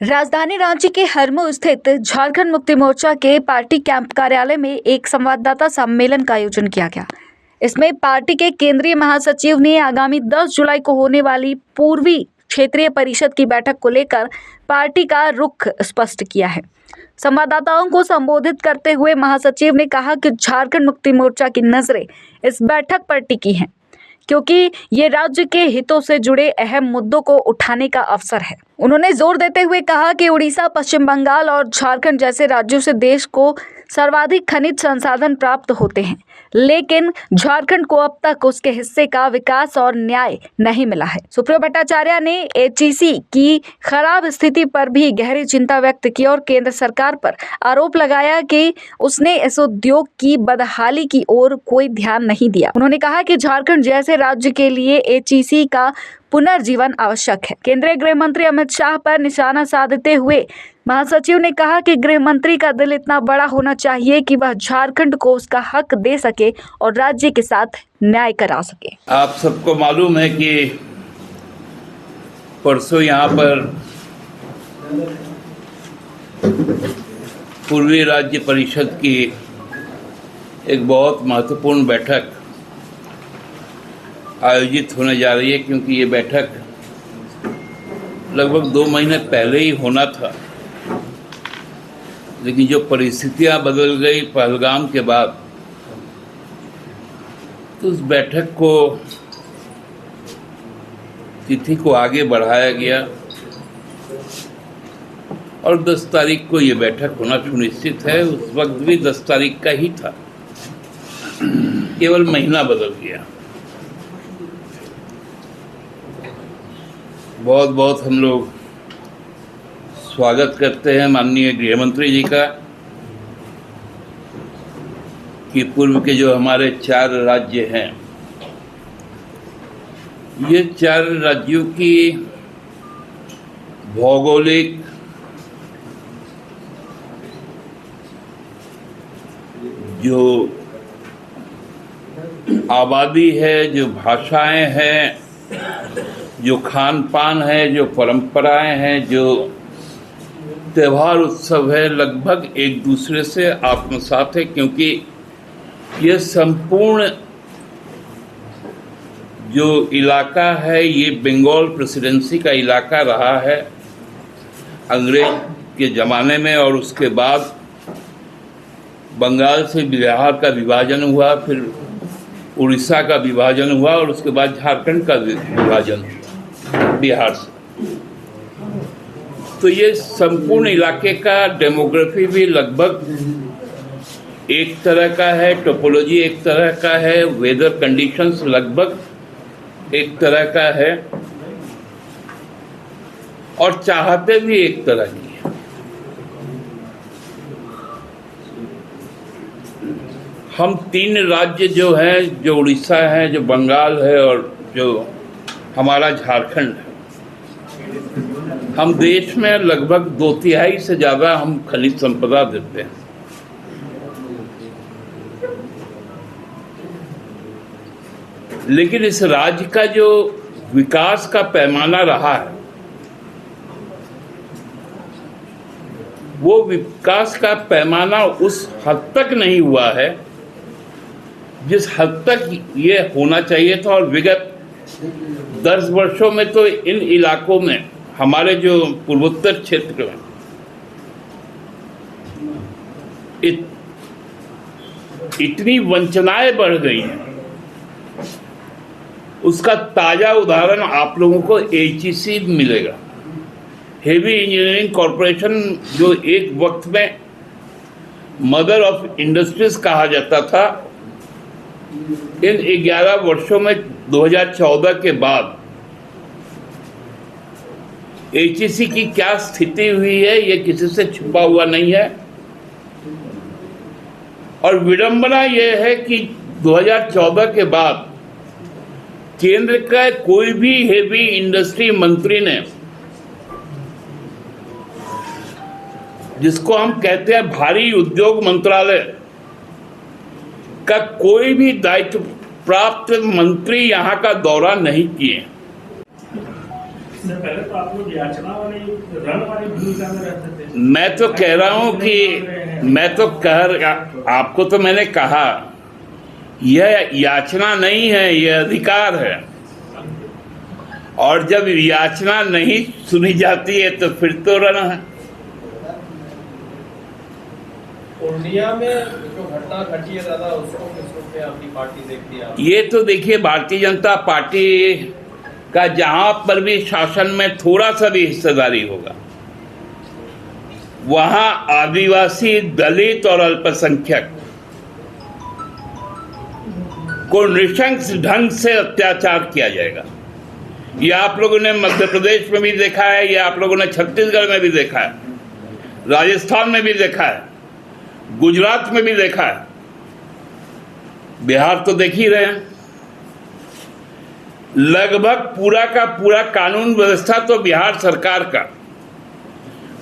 राजधानी रांची के हरमू स्थित झारखंड मुक्ति मोर्चा के पार्टी कैंप कार्यालय में एक संवाददाता सम्मेलन का आयोजन किया गया। इसमें पार्टी के केंद्रीय महासचिव ने आगामी 10 जुलाई को होने वाली पूर्वी क्षेत्रीय परिषद की बैठक को लेकर पार्टी का रुख स्पष्ट किया है। संवाददाताओं को संबोधित करते हुए महासचिव ने कहा कि झारखंड मुक्ति मोर्चा की नजरें इस बैठक पर टिकी हैं, क्योंकि ये राज्य के हितों से जुड़े अहम मुद्दों को उठाने का अवसर है। उन्होंने जोर देते हुए कहा कि उड़ीसा, पश्चिम बंगाल और झारखंड जैसे राज्यों से देश को सर्वाधिक खनिज संसाधन प्राप्त होते हैं, लेकिन झारखंड को अब तक उसके हिस्से का विकास और न्याय नहीं मिला है। सुप्रियो भट्टाचार्य ने एचईसी की खराब स्थिति पर भी गहरी चिंता व्यक्त की और केंद्र सरकार पर आरोप लगाया कि उसने इस उद्योग की बदहाली की ओर कोई ध्यान नहीं दिया। उन्होंने कहा कि झारखंड जैसे राज्य के लिए एचईसी का पुनर्जीवन आवश्यक है। केंद्रीय गृह मंत्री अमित शाह पर निशाना साधते हुए महासचिव ने कहा कि गृह मंत्री का दिल इतना बड़ा होना चाहिए कि वह झारखंड को उसका हक दे सके और राज्य के साथ न्याय करा सके। आप सबको मालूम है कि परसों यहाँ पर पूर्वी राज्य परिषद की एक बहुत महत्वपूर्ण बैठक आयोजित होने जा रही है, क्योंकि ये बैठक लगभग 2 महीने पहले ही होना था, लेकिन जो परिस्थितियां बदल गई पहलगाम के बाद, तो उस बैठक को तिथि को आगे बढ़ाया गया और 10 तारीख को ये बैठक होना सुनिश्चित है। उस वक्त भी 10 तारीख का ही था, केवल महीना बदल गया। बहुत बहुत हम लोग स्वागत करते हैं माननीय गृह मंत्री जी का कि पूर्व के जो हमारे 4 राज्य हैं, ये 4 राज्यों की भौगोलिक, जो आबादी है, जो भाषाएं हैं, जो खान पान है, जो परंपराएं हैं, जो त्यौहार उत्सव है, लगभग एक दूसरे से आत्मसात है, क्योंकि ये संपूर्ण जो इलाका है ये बंगाल प्रेसिडेंसी का इलाका रहा है अंग्रेज के ज़माने में, और उसके बाद बंगाल से बिहार का विभाजन हुआ, फिर उड़ीसा का विभाजन हुआ और उसके बाद झारखंड का विभाजन हुआ बिहार से। तो ये संपूर्ण इलाके का डेमोग्राफी भी लगभग एक तरह का है, टोपोलॉजी एक तरह का है, वेदर कंडीशंस लगभग एक तरह का है, और चाहते भी एक तरह की है। हम 3 राज्य जो हैं, जो उड़ीसा है, जो बंगाल है और जो हमारा झारखंड है, हम देश में लगभग 2/3 से ज़्यादा हम खनिज संपदा देते हैं। लेकिन इस राज्य का जो विकास का पैमाना रहा है, वो विकास का पैमाना उस हद तक नहीं हुआ है जिस हद तक ये होना चाहिए था। और विगत 10 वर्षों में तो इन इलाकों में, हमारे जो पूर्वोत्तर क्षेत्र में इतनी वंचनाएं बढ़ गई हैं। उसका ताजा उदाहरण आप लोगों को एचईसी मिलेगा। हेवी इंजीनियरिंग कॉरपोरेशन, जो एक वक्त में मदर ऑफ इंडस्ट्रीज कहा जाता था, इन 11 वर्षों में 2014 के बाद एचईसी की क्या स्थिति हुई है ये किसी से छुपा हुआ नहीं है। और विडंबना यह है कि 2014 के बाद केंद्र का कोई भी हेवी इंडस्ट्री मंत्री ने, जिसको हम कहते हैं भारी उद्योग मंत्रालय, का कोई भी दायित्व प्राप्त मंत्री यहाँ का दौरा नहीं किए। इससे पहले तो आप लोग याचना वाली रण वाली भूमिका में रहते थे। मैं तो कह रहा हूं कि आपको तो मैंने कहा यह याचना नहीं है, यह अधिकार है। और जब याचना नहीं सुनी जाती है तो फिर तो रण है। पूर्णिया में जो घटना घटी है दादा, उसको किस रूप में आपकी पार्टी देखती है? ये तो देखिए, भारतीय जनता पार्टी का जहां पर भी शासन में थोड़ा सा भी हिस्सेदारी होगा, वहां आदिवासी, दलित और अल्पसंख्यक को नृशंस ढंग से अत्याचार किया जाएगा। ये आप लोगों ने मध्य प्रदेश में भी देखा है, ये आप लोगों ने छत्तीसगढ़ में भी देखा है, राजस्थान में भी देखा है, गुजरात में भी देखा है, बिहार तो देख ही रहे हैं। लगभग पूरा का पूरा कानून व्यवस्था तो बिहार सरकार का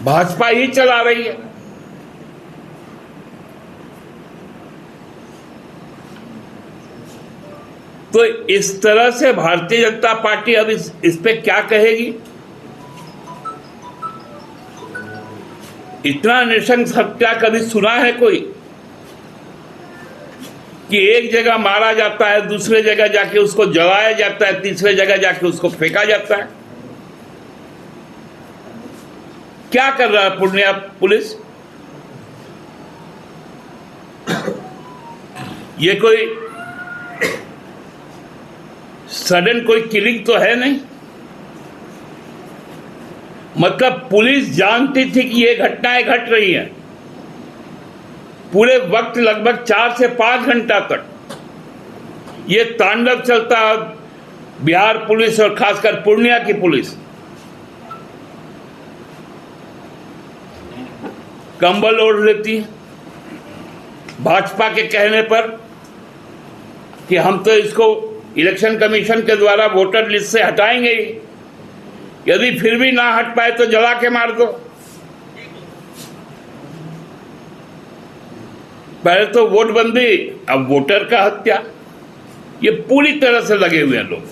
भाजपा ही चला रही है। तो इस तरह से भारतीय जनता पार्टी अब इस पे क्या कहेगी? इतना नृशंस हत्या कभी सुना है कोई कि एक जगह मारा जाता है, दूसरे जगह जाके उसको जलाया जाता है, तीसरे जगह जाके उसको फेंका जाता है? क्या कर रहा है पूर्णिया पुलिस? ये कोई सडन कोई किलिंग तो है नहीं। मतलब पुलिस जानती थी कि ये घटनाएं घट रही हैं। पूरे वक्त लगभग 4 से 5 घंटा तक ये तांडव चलता है बिहार पुलिस और खासकर पूर्णिया की पुलिस। कंबल ओढ़ लेती है भाजपा के कहने पर कि हम तो इसको इलेक्शन कमीशन के द्वारा वोटर लिस्ट से हटाएंगे ही, यदि फिर भी ना हट पाए तो जला के मार दो। पहले तो वोट बंदी, अब वोटर का हत्या। ये पूरी तरह से लगे हुए हैं लोग।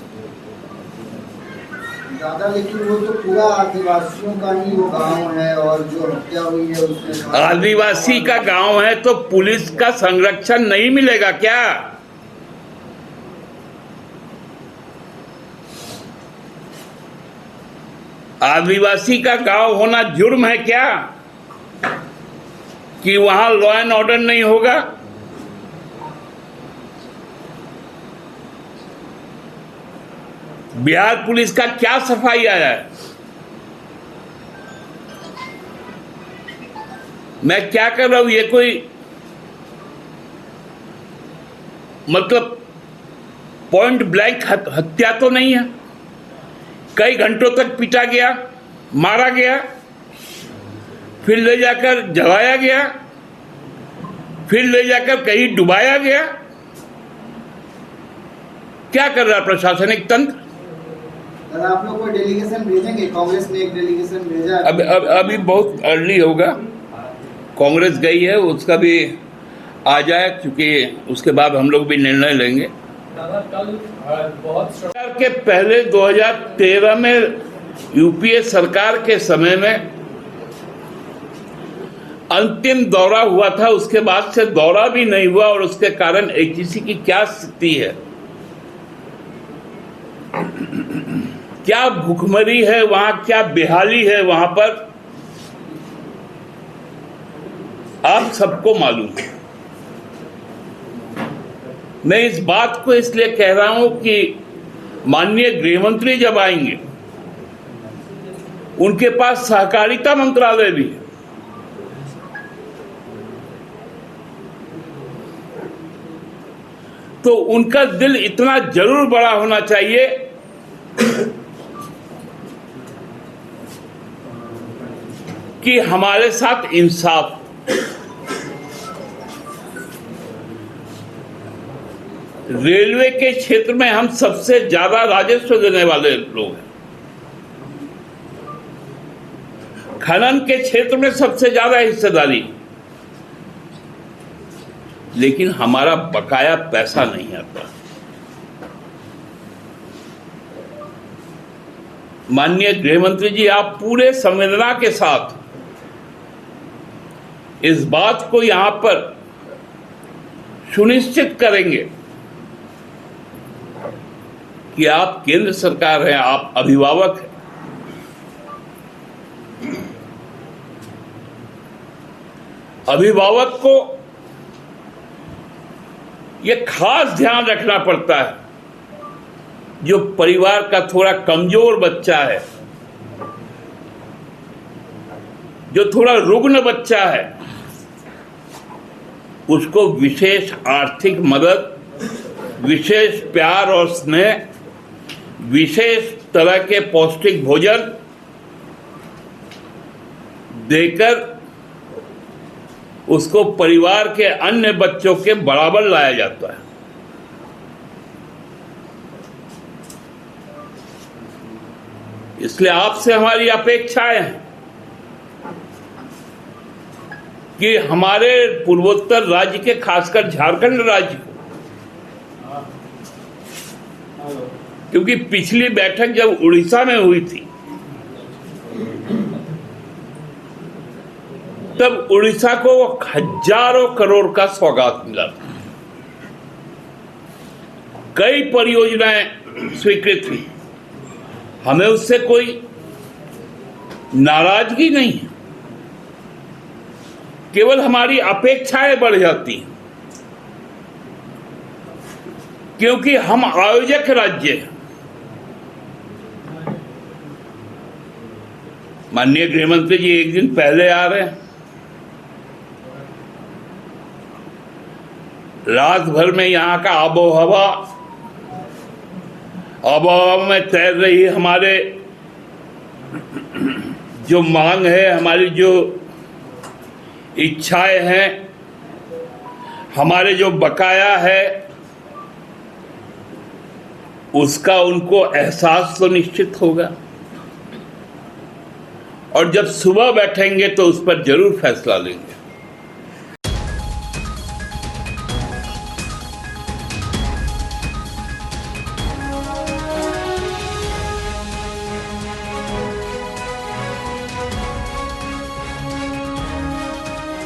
दादा, लेकिन वो तो पूरा आदिवासियों का ही वो गांव है और जो हत्या हुई है उसमें आदिवासी का गांव है तो पुलिस का संरक्षण नहीं मिलेगा क्या? आदिवासी का गांव होना जुर्म है क्या कि वहां लॉ एंड ऑर्डर नहीं होगा? बिहार पुलिस का क्या सफाई आया है? मैं क्या कर रहा हूं? ये कोई मतलब पॉइंट ब्लैंक हत्या तो नहीं है। कई घंटों तक पीटा गया, मारा गया, फिर ले जाकर जलाया गया, फिर ले जाकर कहीं डुबाया गया। क्या कर रहा है प्रशासनिक तंत्र? आप लोग कोई डेलीगेशन भेजेंगे? कांग्रेस ने एक डेलीगेशन भेजा। अभी बहुत अर्ली होगा। कांग्रेस गई है, उसका भी आ जाए, क्योंकि उसके बाद हम लोग भी निर्णय लेंगे। दादा, कल बहुत सरकार के पहले 2013 में यूपीए सरकार के समय में अंतिम दौरा हुआ था, उसके बाद से दौरा भी नहीं हुआ और उसके कारण एचईसी की क्या स्थिति है, क्या भूखमरी है वहां, क्या बेहाली है वहां पर, आप सबको मालूम है। मैं इस बात को इसलिए कह रहा हूं कि माननीय गृह मंत्री जब आएंगे, उनके पास सहकारिता मंत्रालय भी है। तो उनका दिल इतना जरूर बड़ा होना चाहिए कि हमारे साथ इंसाफ। रेलवे के क्षेत्र में हम सबसे ज्यादा राजस्व देने वाले लोग हैं, खनन के क्षेत्र में सबसे ज्यादा हिस्सेदारी, लेकिन हमारा बकाया पैसा नहीं आता। माननीय गृह मंत्री जी, आप पूरे संवेदना के साथ इस बात को यहां पर सुनिश्चित करेंगे कि आप केंद्र सरकार हैं, आप अभिभावक हैं, अभिभावक को यह खास ध्यान रखना पड़ता है जो परिवार का थोड़ा कमजोर बच्चा है, जो थोड़ा रुग्ण बच्चा है, उसको विशेष आर्थिक मदद, विशेष प्यार और स्नेह, विशेष तरह के पौष्टिक भोजन देकर उसको परिवार के अन्य बच्चों के बराबर लाया जाता है। इसलिए आपसे हमारी अपेक्षाएं हैं कि हमारे पूर्वोत्तर राज्य के, खासकर झारखंड राज्य को, क्योंकि पिछली बैठक जब उड़ीसा में हुई थी तब उड़ीसा को हजारों करोड़ का सौगात मिला था, कई परियोजनाएं स्वीकृत हुई, हमें उससे कोई नाराजगी नहीं है, केवल हमारी अपेक्षाएं बढ़ जाती हैं क्योंकि हम आयोजक राज्य हैं। माननीय गृह मंत्री जी एक दिन पहले आ रहे हैं, रात भर में यहाँ का आबोहवा में तैर रही हमारे जो मांग है, हमारी जो इच्छाएं हैं, हमारे जो बकाया है, उसका उनको एहसास तो निश्चित होगा और जब सुबह बैठेंगे तो उस पर जरूर फैसला लेंगे।